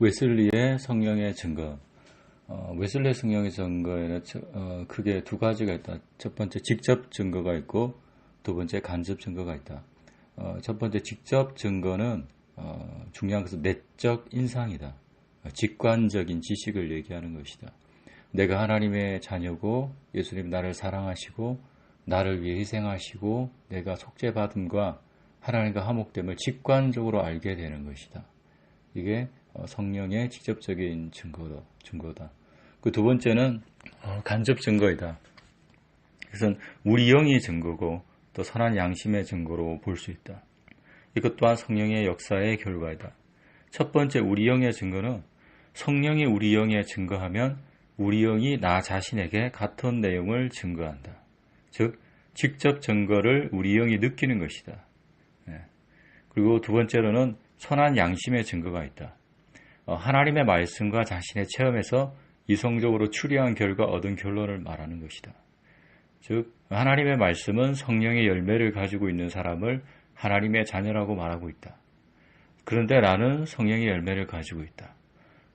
웨슬리의 성령의 증거. 웨슬리의 성령의 증거에는 크게 두 가지가 있다. 첫 번째 직접 증거가 있고 두 번째 간접 증거가 있다. 첫 번째 직접 증거는 중요한 것은 내적 인상이다. 직관적인 지식을 얘기하는 것이다. 내가 하나님의 자녀고 예수님 나를 사랑하시고 나를 위해 희생하시고 내가 속죄받음과 하나님과 화목됨을 직관적으로 알게 되는 것이다. 이게 성령의 직접적인 증거다. 그 두 번째는 간접 증거이다. 그것은 우리 영의 증거고 또 선한 양심의 증거로 볼 수 있다. 이것 또한 성령의 역사의 결과이다. 첫 번째 우리 영의 증거는 성령이 우리 영에 증거하면 우리 영이 나 자신에게 같은 내용을 증거한다. 즉 직접 증거를 우리 영이 느끼는 것이다. 그리고 두 번째로는 선한 양심의 증거가 있다. 하나님의 말씀과 자신의 체험에서 이성적으로 추리한 결과 얻은 결론을 말하는 것이다. 즉 하나님의 말씀은 성령의 열매를 가지고 있는 사람을 하나님의 자녀라고 말하고 있다. 그런데 나는 성령의 열매를 가지고 있다.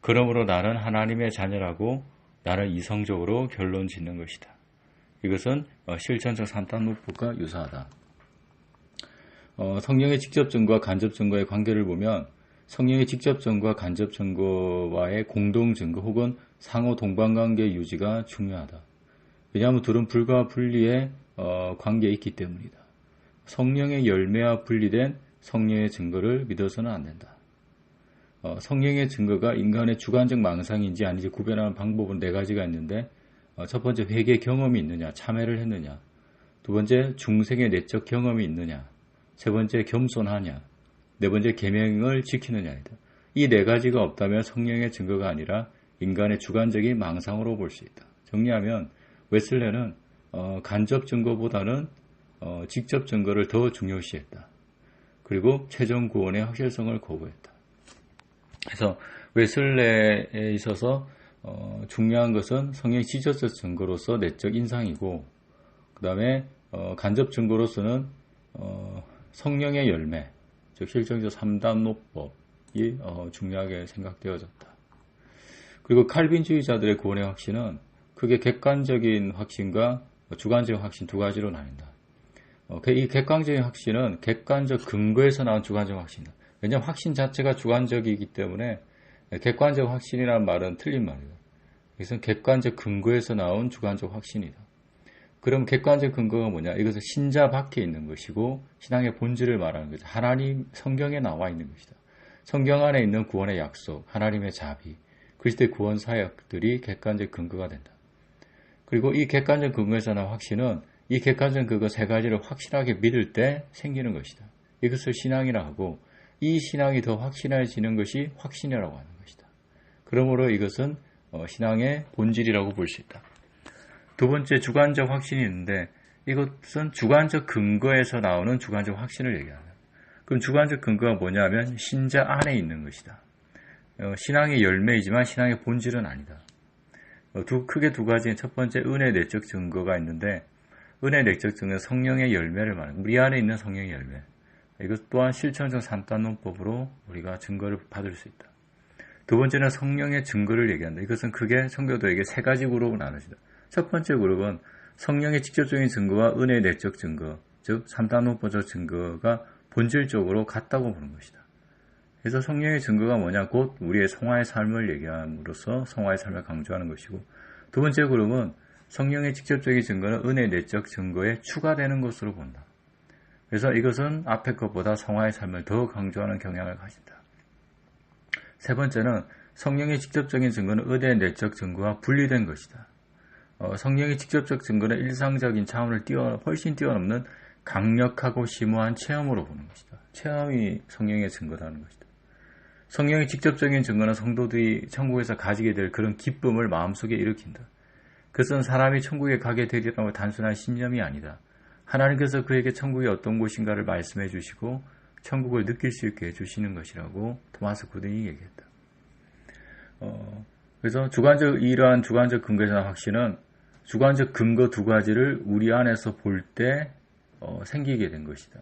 그러므로 나는 하나님의 자녀라고 나는 이성적으로 결론 짓는 것이다. 이것은 실천적 산탄노법과 유사하다. 성령의 직접 증거와 간접 증거의 관계를 보면 성령의 직접 증거와 간접 증거와의 공동 증거 혹은 상호 동반관계 유지가 중요하다. 왜냐하면 둘은 불과 분리의 관계에 있기 때문이다. 성령의 열매와 분리된 성령의 증거를 믿어서는 안 된다. 성령의 증거가 인간의 주관적 망상인지 아닌지 구별하는 방법은 네 가지가 있는데 첫 번째 회개 경험이 있느냐, 참회를 했느냐. 두 번째 중생의 내적 경험이 있느냐. 세 번째 겸손하냐. 네 번째 계명을 지키느냐이다. 이 네 가지가 없다면 성령의 증거가 아니라 인간의 주관적인 망상으로 볼 수 있다. 정리하면 웨슬레는 간접 증거보다는 직접 증거를 더 중요시했다. 그리고 최종 구원의 확실성을 거부했다. 그래서 웨슬레에 있어서 중요한 것은 성령의 직접적 증거로서 내적 인상이고 그 다음에 간접 증거로서는 성령의 열매, 즉 실정적 3단노법이 중요하게 생각되어졌다. 그리고 칼빈주의자들의 구원의 확신은 크게 객관적인 확신과 주관적 확신 두 가지로 나뉜다. 이 객관적인 확신은 객관적 근거에서 나온 주관적 확신이다. 왜냐하면 확신 자체가 주관적이기 때문에 객관적 확신이라는 말은 틀린 말이다. 이것은 객관적 근거에서 나온 주관적 확신이다. 그럼 객관적 근거가 뭐냐? 이것은 신자 밖에 있는 것이고 신앙의 본질을 말하는 거죠. 하나님 성경에 나와 있는 것이다. 성경 안에 있는 구원의 약속, 하나님의 자비, 그리스도의 구원 사역들이 객관적 근거가 된다. 그리고 이 객관적 근거에서 나온 확신은 이 객관적 근거 세 가지를 확실하게 믿을 때 생기는 것이다. 이것을 신앙이라 하고 이 신앙이 더 확실해지는 것이 확신이라고 하는 것이다. 그러므로 이것은 신앙의 본질이라고 볼 수 있다. 두 번째 주관적 확신이 있는데 이것은 주관적 근거에서 나오는 주관적 확신을 얘기합니다. 그럼 주관적 근거가 뭐냐면 신자 안에 있는 것이다. 신앙의 열매이지만 신앙의 본질은 아니다. 크게 두 가지. 첫 번째 은혜 내적 증거가 있는데 은혜 내적 증거는 성령의 열매를 말합니다. 우리 안에 있는 성령의 열매. 이것 또한 실천적 산탄론법으로 우리가 증거를 받을 수 있다. 두 번째는 성령의 증거를 얘기한다. 이것은 크게 성교도에게 세 가지 그룹으로 나눠진다. 첫 번째 그룹은 성령의 직접적인 증거와 은혜의 내적 증거, 즉 산탄론법적 증거가 본질적으로 같다고 보는 것이다. 그래서 성령의 증거가 뭐냐? 곧 우리의 성화의 삶을 얘기함으로써 성화의 삶을 강조하는 것이고 두 번째 그룹은 성령의 직접적인 증거는 은혜의 내적 증거에 추가되는 것으로 본다. 그래서 이것은 앞의 것보다 성화의 삶을 더 강조하는 경향을 가진다. 세 번째는 성령의 직접적인 증거는 은혜의 내적 증거와 분리된 것이다. 성령의 직접적 증거는 일상적인 차원을 훨씬 뛰어넘는 강력하고 심오한 체험으로 보는 것이다. 체험이 성령의 증거라는 것이다. 성령의 직접적인 증거는 성도들이 천국에서 가지게 될 그런 기쁨을 마음속에 일으킨다. 그것은 사람이 천국에 가게 되리라는 단순한 신념이 아니다. 하나님께서 그에게 천국이 어떤 곳인가를 말씀해 주시고 천국을 느낄 수 있게 해주시는 것이라고 토마스 구든이 얘기했다. 그래서 이러한 주관적 근거에 대한 확신은 주관적 근거 두 가지를 우리 안에서 볼 때 생기게 된 것이다.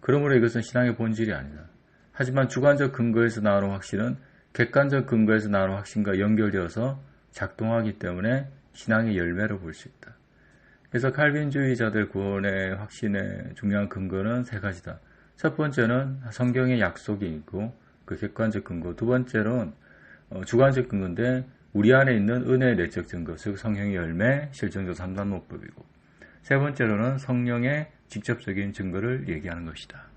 그러므로 이것은 신앙의 본질이 아니다. 하지만 주관적 근거에서 나오는 확신은 객관적 근거에서 나오는 확신과 연결되어서 작동하기 때문에 신앙의 열매로 볼 수 있다. 그래서 칼빈주의자들 구원의 확신의 중요한 근거는 세 가지다. 첫 번째는 성경의 약속이 있고 그 객관적 근거. 두 번째로는 주관적 근거인데 우리 안에 있는 은혜의 내적 증거, 즉 성령의 열매, 실증적 3단노법이고 세 번째로는 성령의 직접적인 증거를 얘기하는 것이다.